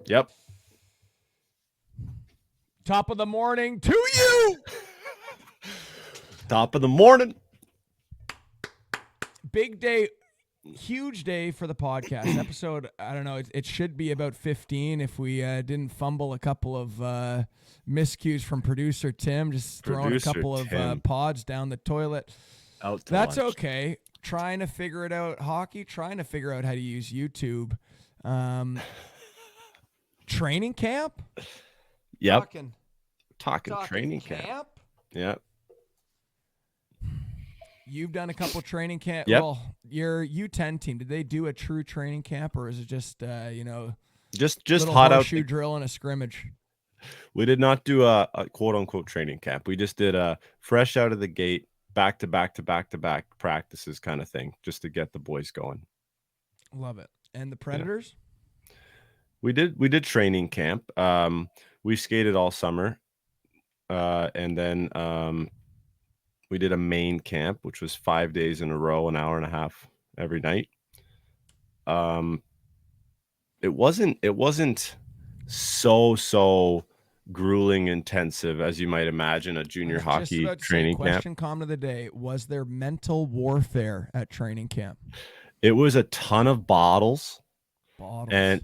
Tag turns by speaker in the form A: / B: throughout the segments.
A: Yep.
B: Top of the morning to you.
A: Top of the morning.
B: Big day, huge day for the podcast. Episode, I don't know, it should be about 15 if we didn't fumble a couple of miscues from producer Tim, just throwing a
A: Producer
B: couple of
A: Tim
B: pods down the toilet.
A: out to
B: That's
A: lunch.
B: okay. Trying to figure it out, hockey, trying to figure out how to use YouTube. Training camp?
A: Yep.
B: Talking,
A: Talking
B: talking
A: training camp.
B: camp?
A: Yep.
B: You've done a couple training camp.
A: Yep.
B: Well, your U10 team, did they do a true training camp, or is it just
A: Just
B: little
A: hot out.
B: horseshoe drill and a scrimmage?
A: We did not do a quote unquote training camp. We just did a fresh out of the gate, back to back to back to back practices kind of thing, just to get the boys going.
B: Love it. And the Predators?
A: We did training camp. We skated all summer, and then we did a main camp, which was 5 days in a row, an hour and a half every night. It wasn't so grueling intensive as you might imagine a junior
B: Just
A: hockey
B: about to say,
A: training camp.
B: question comment of the day: was there mental warfare at training camp?
A: It was a ton of bottles.
B: Bottles.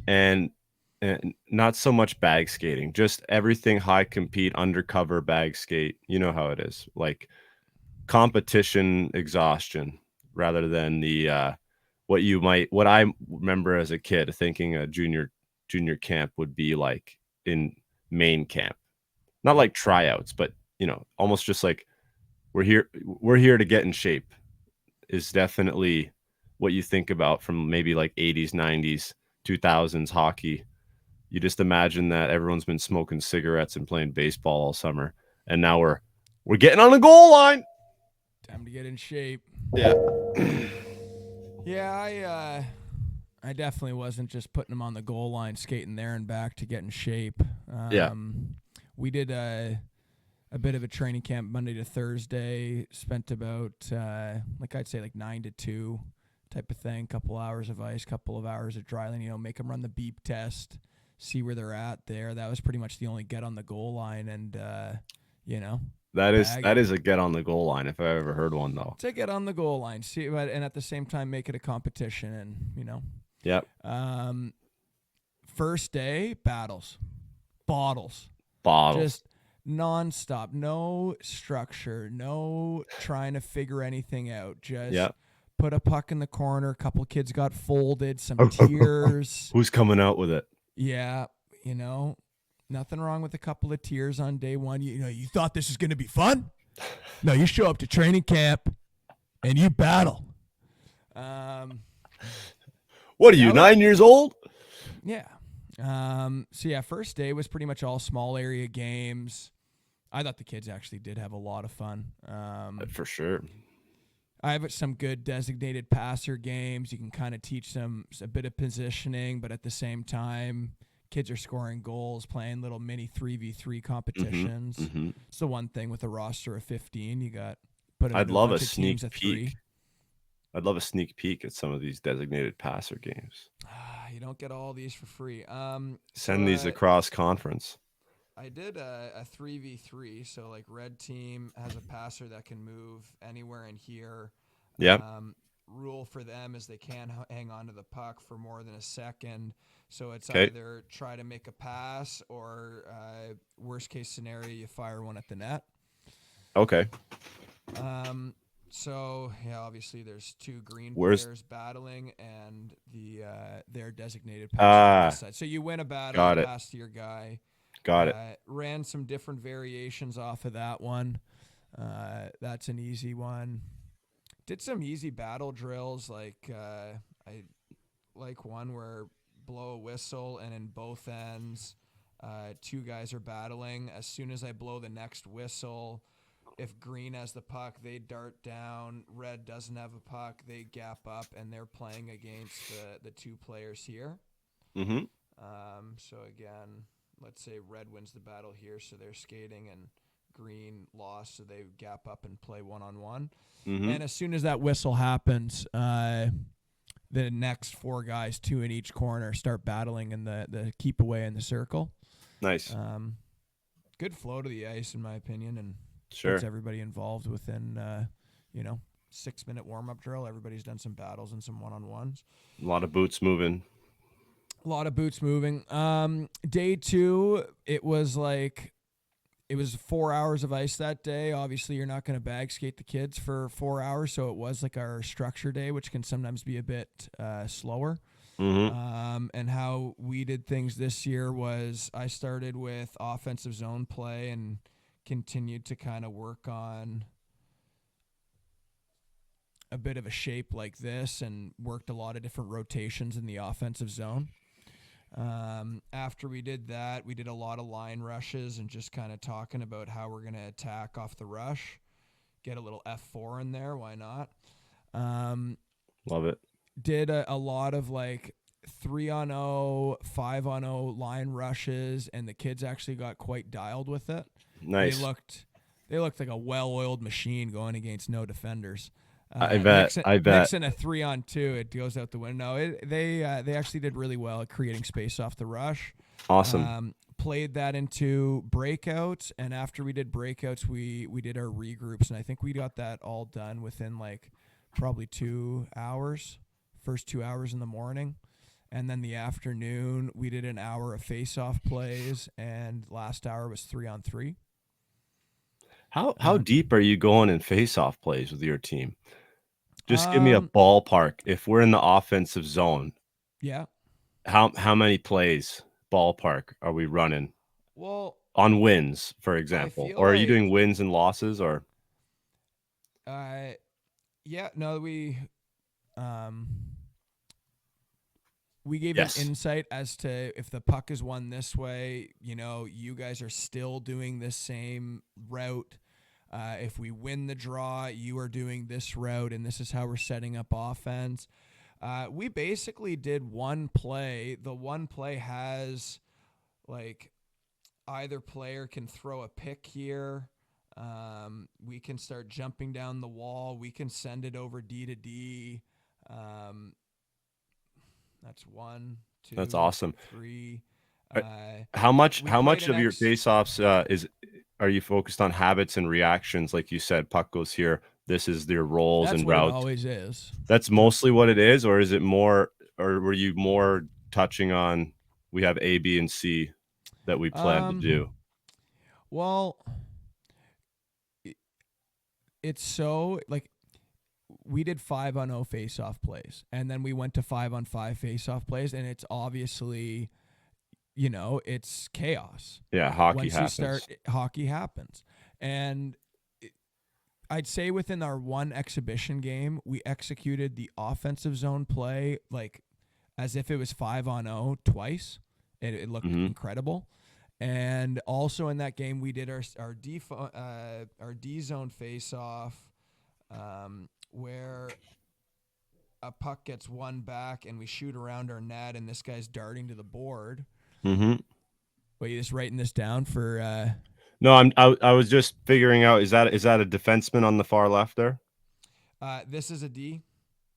A: And not so much bag skating, just everything high compete, undercover bag skate. You know how it is, like competition exhaustion rather than the what I remember as a kid thinking a junior camp would be like in main camp. Not like tryouts, but almost just like we're here to get in shape is definitely what you think about from maybe like 80s, 90s, 2000s hockey. You just imagine that everyone's been smoking cigarettes and playing baseball all summer, and now we're getting on the goal line.
B: Time to get in shape.
A: Yeah.
B: Yeah, I definitely wasn't just putting them on the goal line, skating there and back to get in shape.
A: Yeah.
B: We did a bit of a training camp Monday to Thursday. Spent about I'd say like 9 to 2 type of thing. Couple hours of ice, couple of hours of dry land. Make them run the beep test, see where they're at there. That was pretty much the only get on the goal line, and
A: That
B: bag
A: is a get on the goal line if I ever heard one though.
B: to get on the goal line. See, but and at the same time make it a competition, and
A: Yep.
B: First day battles, bottles,
A: Bottles.
B: just nonstop, no structure, no trying to figure anything out. Just
A: Yep.
B: put a puck in the corner. A couple kids got folded, some tears.
A: Who's coming out with it?
B: Yeah, nothing wrong with a couple of tears on day one. You thought this was going to be fun? No, you show up to training camp and you battle.
A: What are you, 9 years old?
B: Yeah. First day was pretty much all small area games. I thought the kids actually did have a lot of fun.
A: For sure.
B: I have some good designated passer games. You can kind of teach them a bit of positioning, but at the same time, kids are scoring goals, playing little mini 3v3 competitions.
A: Mm-hmm.
B: It's the one thing with a roster of 15. You got
A: I'd love a
B: bunch of
A: sneak
B: teams of
A: peek.
B: 3.
A: I'd love a sneak peek at some of these designated passer games.
B: You don't get all these for free.
A: Send these across conference.
B: I did a 3v3, so like red team has a passer that can move anywhere in here.
A: Yep.
B: Rule for them is they can't hang on to the puck for more than a second. So it's
A: Okay.
B: either try to make a pass or worst case scenario, you fire one at the net.
A: Okay.
B: So yeah, obviously there's two green players battling and their designated passer on this side. So you win a battle, you pass to your guy.
A: Got it.
B: Ran some different variations off of that one. That's an easy one. Did some easy battle drills, like I like one where blow a whistle and in both ends, two guys are battling. As soon as I blow the next whistle, if green has the puck, they dart down. Red doesn't have a puck, they gap up, and they're playing against the two players here.
A: Mm-hmm.
B: So again, let's say red wins the battle here, so they're skating, and green lost, so they gap up and play one-on-one.
A: Mm-hmm.
B: And as soon as that whistle happens, the next four guys, two in each corner, start battling in the keep away in the circle.
A: Nice.
B: Um, good flow to the ice, in my opinion, and gets
A: Sure.
B: everybody involved within, 6-minute warm up drill. Everybody's done some battles and some one on ones.
A: A lot of boots moving.
B: A lot of boots moving. Day two, it was 4 hours of ice that day. Obviously, you're not going to bag skate the kids for 4 hours, so it was like our structure day, which can sometimes be a bit slower.
A: Mm-hmm.
B: And how we did things this year was I started with offensive zone play and continued to kind of work on a bit of a shape like this and worked a lot of different rotations in the offensive zone. After we did that, we did a lot of line rushes and just kind of talking about how we're going to attack off the rush. Get a little F4 in there. Why not?
A: Love it.
B: Did a lot of like 3-on-0, 5-on-0 line rushes, and the kids actually got quite dialed with it. They
A: Nice.
B: looked they looked like a well-oiled machine going against no defenders.
A: I bet. I bet.
B: Mixing a 3-on-2, it goes out the window. They actually did really well at creating space off the rush.
A: Awesome.
B: Played that into breakouts, and after we did breakouts, we did our regroups, and I think we got that all done within like probably 2 hours. First 2 hours in the morning, and then the afternoon we did an hour of face-off plays, and last hour was 3-on-3.
A: How
B: Uh,
A: deep are you going in face-off plays with your team? Just give me a
B: um,
A: ballpark. If we're in the offensive zone,
B: yeah.
A: how many plays ballpark are we running
B: Well,
A: on wins, for
B: I
A: example?
B: feel
A: Or are you doing
B: like,
A: wins and losses or
B: uh, yeah, no, um, we gave an
A: yes.
B: insight as to if the puck is won this way, you guys are still doing this same route. If we win the draw, you are doing this route, and this is how we're setting up offense. We basically did one play. The one play has like either player can throw a pick here. We can start jumping down the wall. We can send it over D to D. Um, that's one,
A: That's
B: two,
A: awesome.
B: three.
A: Uh,
B: Uh,
A: how much
B: we
A: how
B: played
A: much
B: an
A: of your
B: X.
A: face-offs, is are you focused on habits and reactions? Like you said, puck goes here, this is their roles
B: That's
A: and
B: what it
A: routes.
B: always is.
A: That's
B: Yep.
A: mostly what it is, or is it more or were you more touching on we have A, B, and C that we plan to do?
B: Um. Well, it's so like we did 5-on-0 face-off plays, and then we went to 5-on-5 face-off plays, and it's obviously it's chaos.
A: Yeah, hockey
B: Once you start,
A: happens.
B: hockey happens, and I'd say within our one exhibition game, we executed the offensive zone play like as if it was 5-on-0 twice. It looked
A: Mhm.
B: incredible. And also in that game, we did our D zone face off, where a puck gets one back and we shoot around our net, and this guy's darting to the board.
A: Mhm.
B: Wait, you just writing this down for?
A: No, I was just figuring out, is that a defenseman on the far left there?
B: This is a D,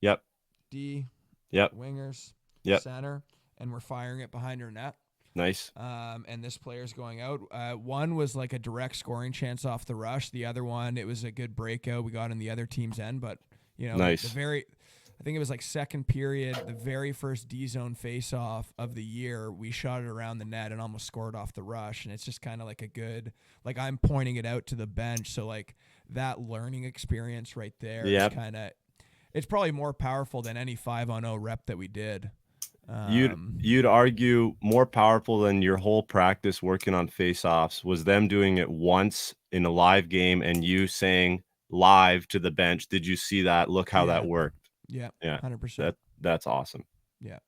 A: Yep.
B: D,
A: Yep.
B: wingers,
A: Yep.
B: center, and we're firing it behind our net.
A: Nice.
B: And this player's going out. One was like a direct scoring chance off the rush. The other one, it was a good breakout. We got in the other team's end, but
A: Nice.
B: I think it was like second period, the very first D zone face off of the year. We shot it around the net and almost scored off the rush. And it's just kind of like a good, like I'm pointing it out to the bench. So like that learning experience right there is
A: Yep.
B: kind of, it's probably more powerful than any 5-on-0 rep that we did.
A: You'd argue more powerful than your whole practice working on face-offs was them doing it once in a live game and you saying live to the bench, "Did you see that? Look how that
B: Yeah.
A: worked."
B: Yeah.
A: Yeah.
B: 100%.
A: That's awesome.
B: Yeah.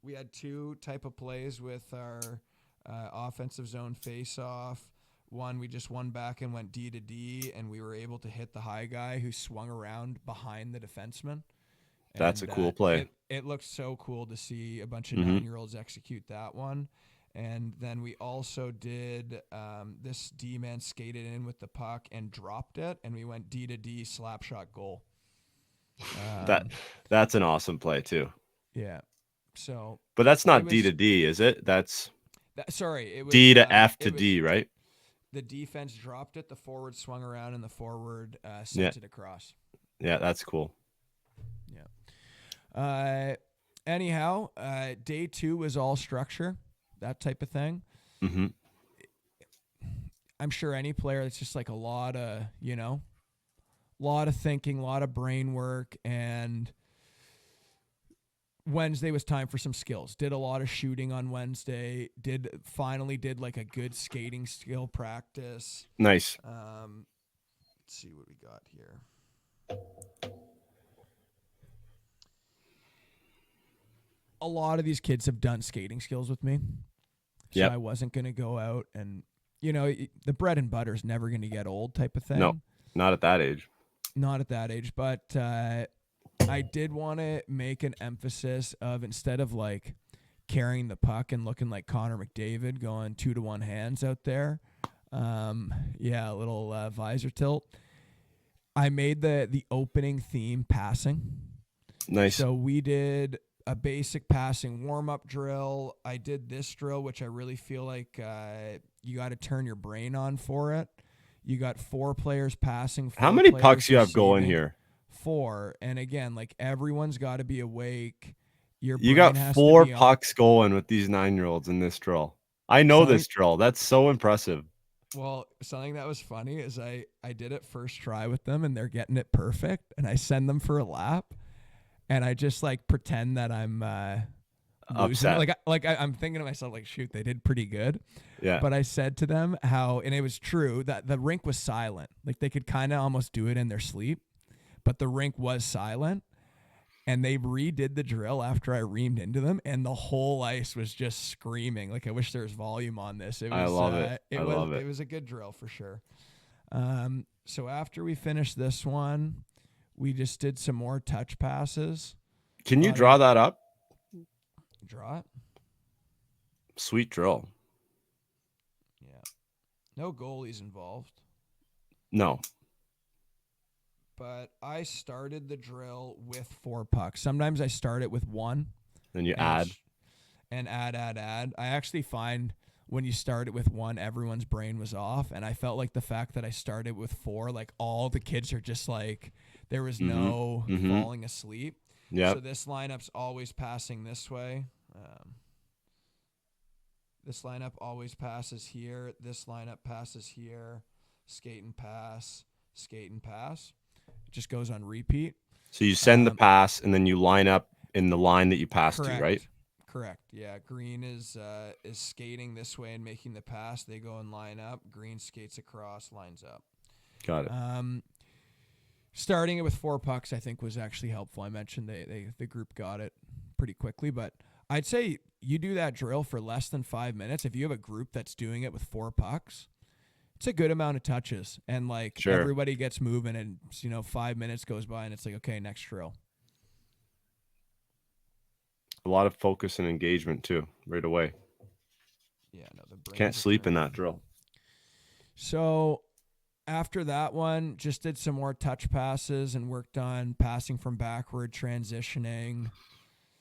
B: We had two type of plays with our offensive zone face-off. One, we just won back and went D to D, and we were able to hit the high guy who swung around behind the defenseman.
A: That's a
B: And
A: cool play.
B: it looked so cool to see a bunch of
A: Mhm.
B: 9-year-olds execute that one. And then we also did this D-man skated in with the puck and dropped it, and we went D to D slap shot goal.
A: That
B: Um,
A: that's an awesome play too.
B: yeah. So
A: But that's
B: it
A: not D to
B: was
A: D, is it? That's
B: sorry,
A: D to F to
B: it was
A: D, right?
B: the defense dropped it, the forward swung around, and the forward
A: Yeah.
B: sent it across.
A: Yeah, that's cool.
B: Yeah. Anyhow, day two was all structure, that type of thing.
A: Hmm.
B: I'm sure any player that's just like a lot of, lot of thinking, a lot of brain work, and Wednesday was time for some skills. Did a lot of shooting on Wednesday. Did like a good skating skill practice.
A: Nice.
B: Let's see what we got here. A lot of these kids have done skating skills with me, so
A: Yep.
B: I wasn't gonna go out and the bread and butter is never gonna get old type of
A: No,
B: thing.
A: not at that age.
B: Not at that age, but I did want to make an emphasis of, instead of like carrying the puck and looking like Connor McDavid going 2-to-1 hands out there, yeah, a little visor tilt. I made the opening theme passing.
A: Nice.
B: So we did a basic passing warm up drill. I did this drill, which I really feel like you got to turn your brain on for it. You got 4 players passing,
A: How
B: 4
A: many
B: players
A: pucks you have going
B: receiving.
A: here?
B: 4, and again, like, everyone's got to be awake. Your
A: You
B: brain
A: got
B: has to
A: 4
B: be on.
A: pucks going with these 9-year-olds in this drill. I know
B: Something
A: this drill. That's so impressive.
B: something that was funny is I did it first try with them, and they're getting it perfect, and I send them for a lap, and I just like pretend that I'm losing.
A: Upset.
B: I'm thinking to myself, like, shoot, they did pretty good.
A: Yeah.
B: But I said to them how, and it was true, that the rink was silent. Like, they could kind of almost do it in their sleep, but the rink was silent. And they redid the drill after I reamed into them, and the whole ice was just screaming. Like, I wish there was volume on this.
A: I love it. I
B: It
A: love it.
B: was a good drill for sure. So after we finished this one, we just did some more touch passes.
A: Can you draw that up?
B: Draw it.
A: Sweet drill.
B: Yeah. No goalies involved.
A: No.
B: But I started the drill with 4 pucks. Sometimes I start it with 1.
A: Then you add.
B: And add. I actually find when you start it with 1, everyone's brain was off. And I felt like the fact that I started with 4, like, all the kids are just like, there was no falling asleep.
A: Yeah.
B: So this lineup's always passing this way. This lineup always passes here. This lineup passes here. Skate and pass. Skate and pass. It just goes on repeat.
A: So you send the pass, and then you line up in the line that you pass to, right?
B: Correct. Yeah. Green is skating this way and making the pass. They go and line up. Green skates across, lines up.
A: Got it.
B: Starting it with 4 pucks, I think, was actually helpful. I mentioned the group got it pretty quickly, but I'd say you do that drill for less than 5 minutes. If you have a group that's doing it with 4 pucks, it's a good amount of touches, and like,
A: Sure.
B: everybody gets moving, and 5 minutes goes by, and it's like, okay, next drill.
A: A lot of focus and engagement too, right away.
B: Yeah, no, the brains
A: Can't
B: are
A: sleep in
B: turned.
A: that drill.
B: So after that one, just did some more touch passes and worked on passing from backward, transitioning.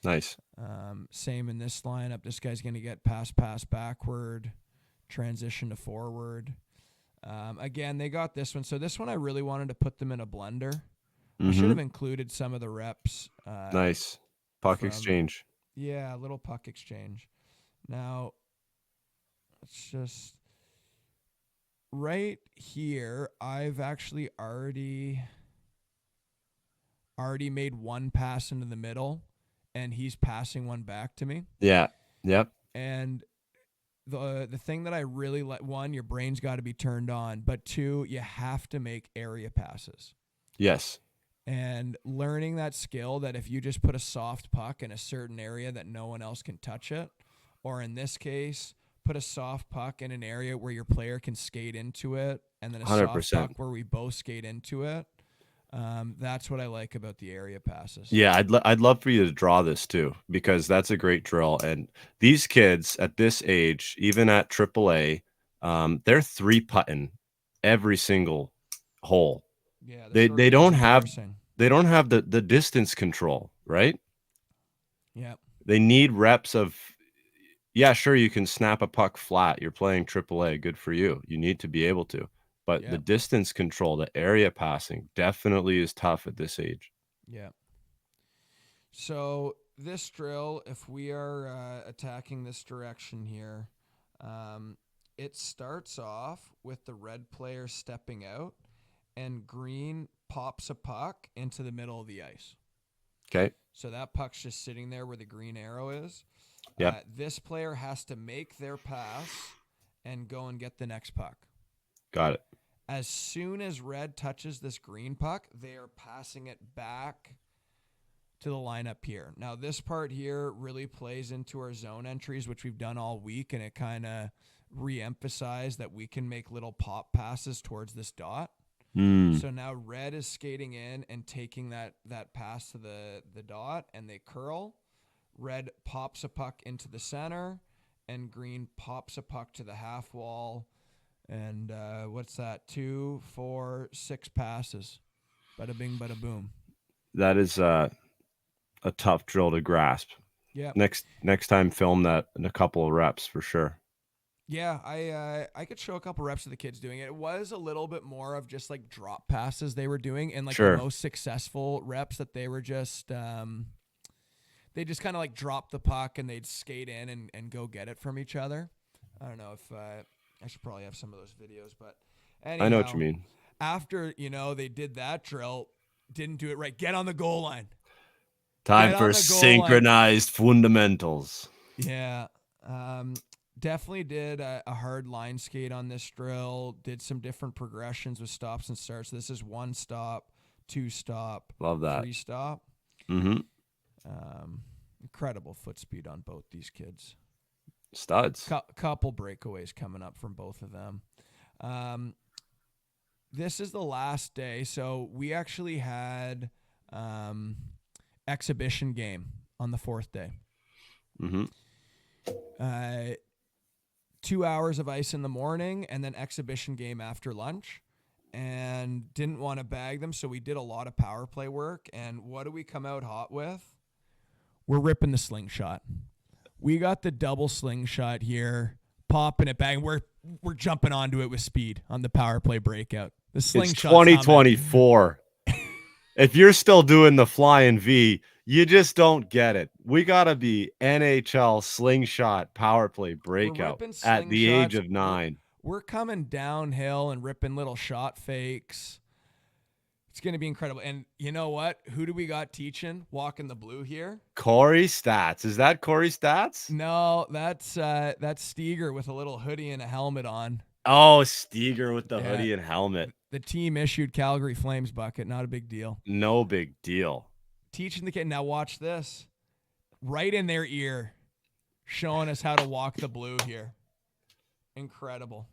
A: Nice.
B: Same in this lineup. This guy's going to get pass backward, transition to forward. Again, they got this one. So this one, I really wanted to put them in a blender. I should have included some of the reps.
A: Nice. Puck exchange.
B: Yeah, a little puck exchange. Now, let's just... Right here, I've actually already made 1 pass into the middle, and he's passing 1 back to me.
A: Yeah. Yep.
B: And the thing that I really like, 1, your brain's got to be turned on, but 2, you have to make area passes.
A: Yes.
B: And learning that skill, that if you just put a soft puck in a certain area that no one else can touch it, or in this case, put a soft puck in an area where your player can skate into it, and then a
A: 100%.
B: soft puck where we both skate into it. That's what I like about the area passes.
A: Yeah, I'd love for you to draw this too, because that's a great drill. And these kids at this age, even at AAA, they're 3-putting every single hole.
B: Yeah,
A: They don't have
B: embarrassing.
A: they don't have the distance control, right?
B: Yeah.
A: They need reps of, yeah, sure, you can snap a puck flat. You're playing AAA, good for you. You need to be able to. But the
B: Yeah.
A: distance control, the area passing definitely is tough at this age.
B: Yeah. So this drill, if we are attacking this direction here, um, it starts off with the red player stepping out, and green pops a puck into the middle of the ice.
A: Okay.
B: So that puck's just sitting there where the green arrow is.
A: Yep.
B: This player has to make their pass and go and get the next puck.
A: Got it.
B: As soon as red touches this green puck, they are passing it back to the lineup here. Now, this part here really plays into our zone entries, which we've done all week, and it kind of re-emphasized that we can make little pop passes towards this dot. So now red is skating in and taking that pass to the dot, and they curl. Red pops a puck into the center, and green pops a puck to the half wall. And what's that? 2, 4, 6 passes. Bada bing, bada boom.
A: That is a tough drill to grasp.
B: Yeah.
A: Next time, film that in a couple of reps for sure.
B: Yeah, I could show a couple reps of the kids doing it. It was a little bit more of just like drop passes they were doing, and like the most successful reps that they were just they just kind of like drop the puck and they'd skate in and go get it from each other. I don't know if I should probably have some of those videos, but anyhow,
A: I know what you mean.
B: After they did that drill, didn't do it right. Get on the goal line.
A: Time for synchronized fundamentals.
B: Yeah. Definitely did a hard line skate on this drill. Did some different progressions with stops and starts. This is 1 stop, 2 stop,
A: love that,
B: 3 stop.
A: Mm-hmm.
B: Incredible foot speed on both these kids.
A: Studs.
B: Couple breakaways coming up from both of them. This is the last day, so we actually had exhibition game on the 4th day.
A: Mm-hmm.
B: 2 hours of ice in the morning and then exhibition game after lunch, and didn't want to bag them, so we did a lot of power play work. And what do we come out hot with? We're ripping the slingshot. We got the double slingshot here, popping it back. We're jumping onto it with speed on the power play breakout. The slingshot.
A: It's 2024. If you're still doing the flying V, you just don't get it. We gotta be NHL slingshot power play breakout at the age of 9.
B: We're coming downhill and ripping little shot fakes. It's going to be incredible. And you know what? Who do we got teaching walking the blue here?
A: Corey Stats. Is that Corey Stats?
B: No, that's Steger with a little hoodie and a helmet on.
A: Oh, Steger with the hoodie and helmet.
B: The team issued Calgary Flames bucket. Not a big deal.
A: No big deal.
B: Teaching the kid. Now watch this. Right in their ear, showing us how to walk the blue here. Incredible.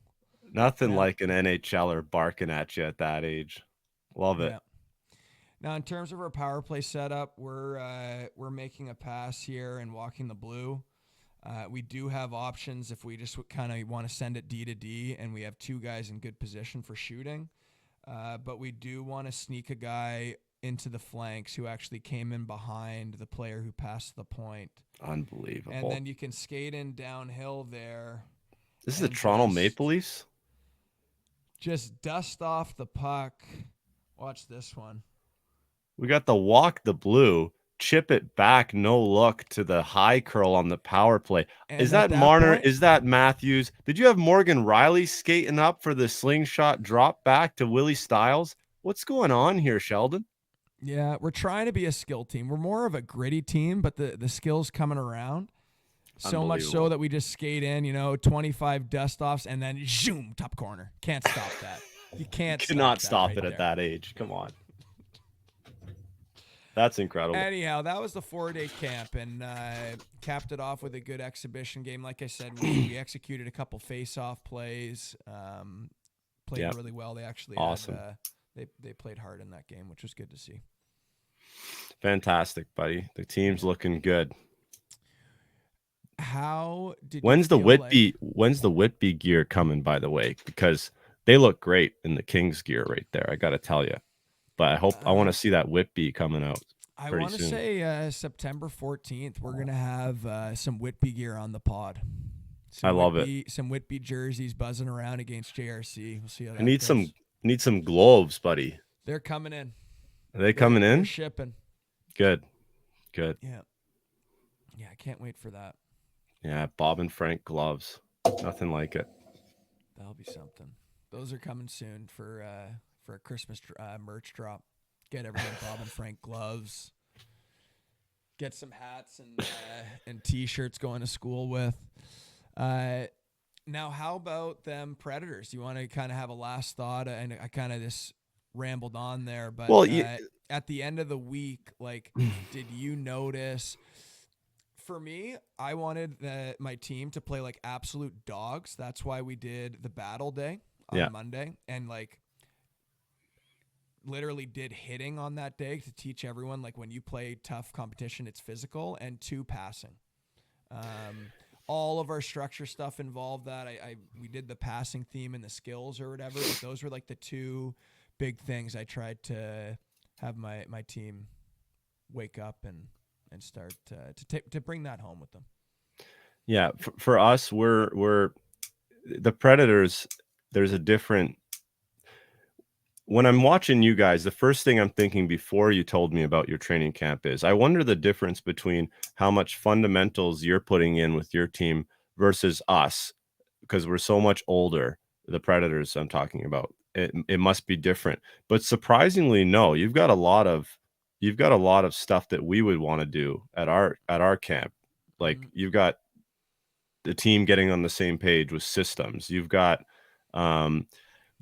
A: Nothing like an NHLer barking at you at that age. Love it.
B: Now, in terms of our power play setup, we're making a pass here and walking the blue. We do have options if we just kind of want to send it D to D, and we have 2 guys in good position for shooting. But we do want to sneak a guy into the flanks who actually came in behind the player who passed the point.
A: Unbelievable.
B: And then you can skate in downhill there.
A: This is the Toronto Maple Leafs?
B: Just dust off the puck. Watch this one.
A: We got the walk the blue, chip it back, no look to the high curl on the power play. And is that Marner? Is that Matthews? Did you have Morgan Riley skating up for the slingshot drop back to Willie Stiles? What's going on here, Sheldon?
B: Yeah, we're trying to be a skill team. We're more of a gritty team, but the skill's coming around. So much so that we just skate in, 25 dust-offs, and then zoom, top corner. Can't stop that. You cannot
A: stop it at that age. Come on. That's incredible.
B: Anyhow, that was the 4-day camp, and capped it off with a good exhibition game. Like I said, we executed a couple face-off plays. Played really well. They actually had, they played hard in that game, which was good to see.
A: Fantastic, buddy. The team's looking good.
B: When's the
A: Whitby gear coming, by the way? Because they look great in the Kings gear right there. I got to tell you. but I want to
B: Um,
A: see that Whitby coming out
B: I
A: pretty
B: want to
A: soon.
B: say September 14th, we're gonna have some Whitby gear on the pod.
A: I love it.
B: Some Whitby jerseys buzzing around against JRC. We'll see how
A: I
B: that goes.
A: need some gloves, buddy.
B: They're coming in.
A: Are they coming
B: They're
A: in?
B: shipping.
A: Good, good.
B: Yeah, yeah. I can't wait for that.
A: Yeah, Bob and Frank gloves. Nothing like it.
B: That'll be something. Those are coming soon for a Christmas merch drop. Get everyone Bob and Frank gloves. Get some hats and t-shirts going to school with. Now, how about them Predators? You want to kind of have a last thought? And I kind of just rambled on there, but
A: Well,
B: at the end of the week, like, did you notice? For me, I wanted my team to play like absolute dogs. That's why we did the battle day
A: yeah,
B: on Monday, and like literally did hitting on that day to teach everyone like when you play tough competition, it's physical, and two passing. Um, all of our structure stuff involved that. We did the passing theme and the skills or whatever, but those were like the two big things I tried to have my team wake up and start to bring that home with them.
A: yeah. For us, we're the Predators. There's a different. When I'm watching you guys, the first thing I'm thinking before you told me about your training camp is I wonder the difference between how much fundamentals you're putting in with your team versus us, because we're so much older. The Predators I'm talking about. It must be different. But surprisingly, no, you've got a lot of stuff that we would want to do at our camp. Like
B: Mm-hmm.
A: you've got the team getting on the same page with systems. You've got um,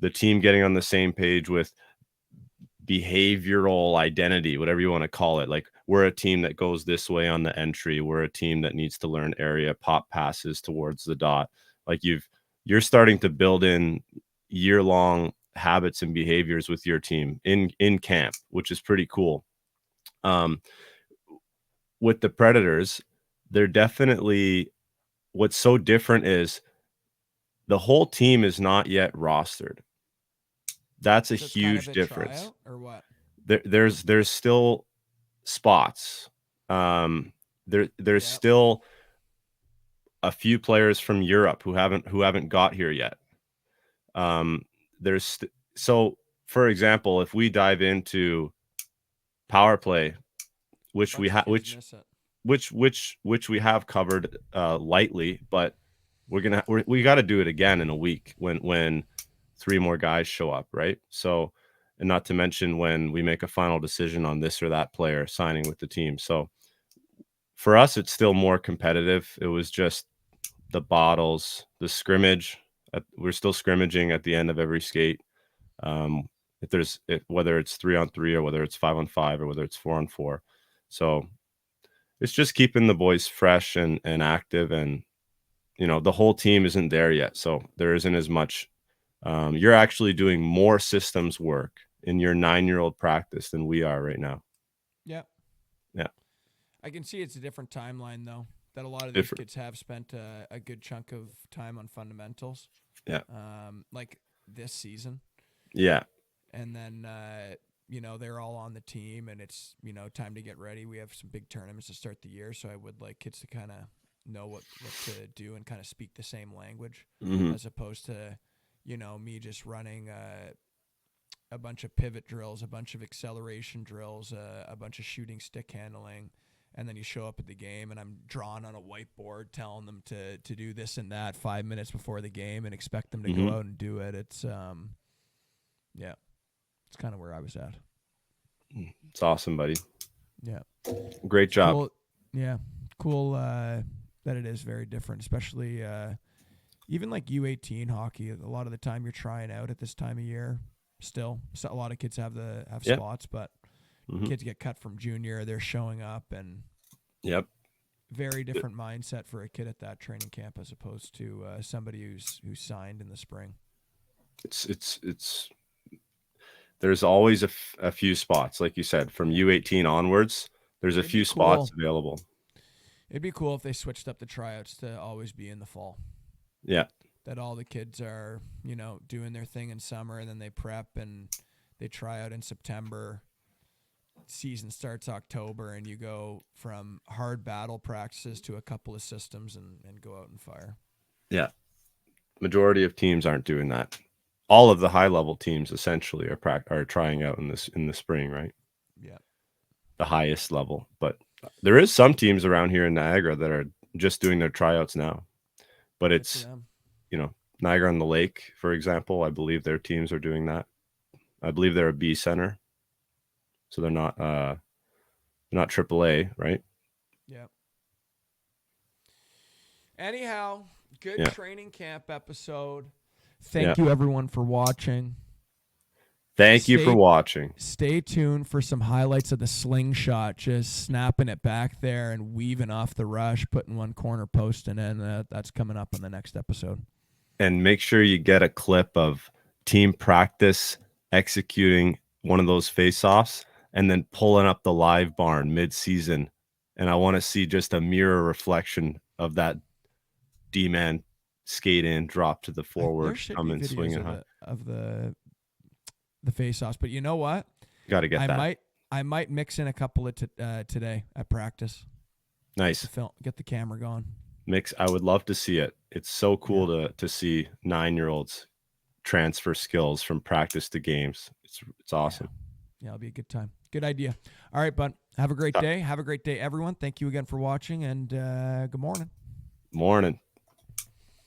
A: the team getting on the same page with behavioral identity, whatever you want to call it. Like we're a team that goes this way on the entry. We're a team that needs to learn area pop passes towards the dot. Like you're starting to build in year-long habits and behaviors with your team in camp, which is pretty cool. Um, with the Predators, they're definitely what's so different is the whole team is not yet rostered. That's a
B: So it's kind of
A: huge
B: a
A: difference.
B: tryout or what?
A: There's still spots. Um, there's
B: Yeah.
A: still a few players from Europe who haven't got here yet. Um, so for example, if we dive into power play, which we
B: Bunch of
A: have,
B: kids miss it.
A: which we have covered lightly, but we got to do it again in a week when three more guys show up, right? So, and not to mention when we make a final decision on this or that player signing with the team. So for us, it's still more competitive. It was just the bottles, the scrimmage. We're still scrimmaging at the end of every skate. Whether it's 3-on-3 or whether it's 5-on-5 or whether it's 4-on-4. So it's just keeping the boys fresh and active, and the whole team isn't there yet, so there isn't as much. You're actually doing more systems work in your 9-year-old practice than we are right now.
B: Yeah.
A: Yeah,
B: I can see it's a different timeline though. That a lot of these
A: different.
B: kids have spent a good chunk of time on fundamentals,
A: Yeah,
B: like this season,
A: yeah.
B: and then they're all on the team, and it's time to get ready. We have some big tournaments to start the year, so I would like kids to kind of know what to do and kind of speak the same language,
A: Hmm.
B: as opposed to me just running a bunch of pivot drills, a bunch of acceleration drills, a bunch of shooting stick handling, and then you show up at the game and I'm drawing on a whiteboard telling them to do this and that 5 minutes before the game and expect them to go
A: Hmm.
B: out and do it. It's yeah, it's kind of where I was at.
A: It's awesome, buddy.
B: Yeah,
A: Great
B: it's
A: job.
B: cool. Yeah, cool that it is very different, especially even like U18 hockey. A lot of the time you're trying out at this time of year. Still, so a lot of kids have
A: Yeah.
B: spots, but
A: Hmm.
B: kids get cut from junior. They're showing up, and
A: Yep.
B: very different mindset for a kid at that training camp as opposed to somebody who's signed in the spring.
A: It's there's always a few spots, like you said, from U18 onwards. There's a
B: It'd be
A: few spots
B: cool.
A: available.
B: It'd be cool if they switched up the tryouts to always be in the fall.
A: Yeah.
B: That all the kids are doing their thing in summer, and then they prep and They try out in September. Season starts October, and you go from hard battle practices to a couple of systems and go out and fire.
A: Yeah. Majority of teams aren't doing that. All of the high level teams essentially are trying out in the spring, right?
B: Yeah.
A: The highest level. But there is some teams around here in Niagara that are just doing their tryouts now. But
B: Good for
A: it's,
B: them.
A: you know, Niagara on the Lake, for example, I believe their teams are doing that. I believe they're a B center. So they're not AAA, right?
B: Yeah. Anyhow, good
A: Yeah.
B: training camp episode.
A: Yeah.
B: Thank you everyone for watching.
A: Thank you for
B: Stay
A: watching.
B: stay tuned for some highlights of the slingshot, just snapping it back there and weaving off the rush, putting one corner post and in. That's coming up in the next episode.
A: And make sure you get a clip of team practice executing one of those face-offs and then pulling up the live barn mid-season. And I want to see just a mirror reflection of that D-man skate in, drop to the
B: There
A: forward,
B: should
A: come
B: be
A: in
B: videos
A: swinging
B: of
A: high.
B: the face offs, but you know what?
A: Got to get
B: I
A: that.
B: might mix in a couple of today at practice.
A: Nice.
B: Get the camera going.
A: Mix. I would love to see it. It's so cool
B: Yeah.
A: to see 9-year-olds transfer skills from practice to games. It's awesome.
B: Yeah, it'll be a good time. Good idea. All right, bud. Have a great day. Have a great day, everyone. Thank you again for watching, and good morning.
A: Morning.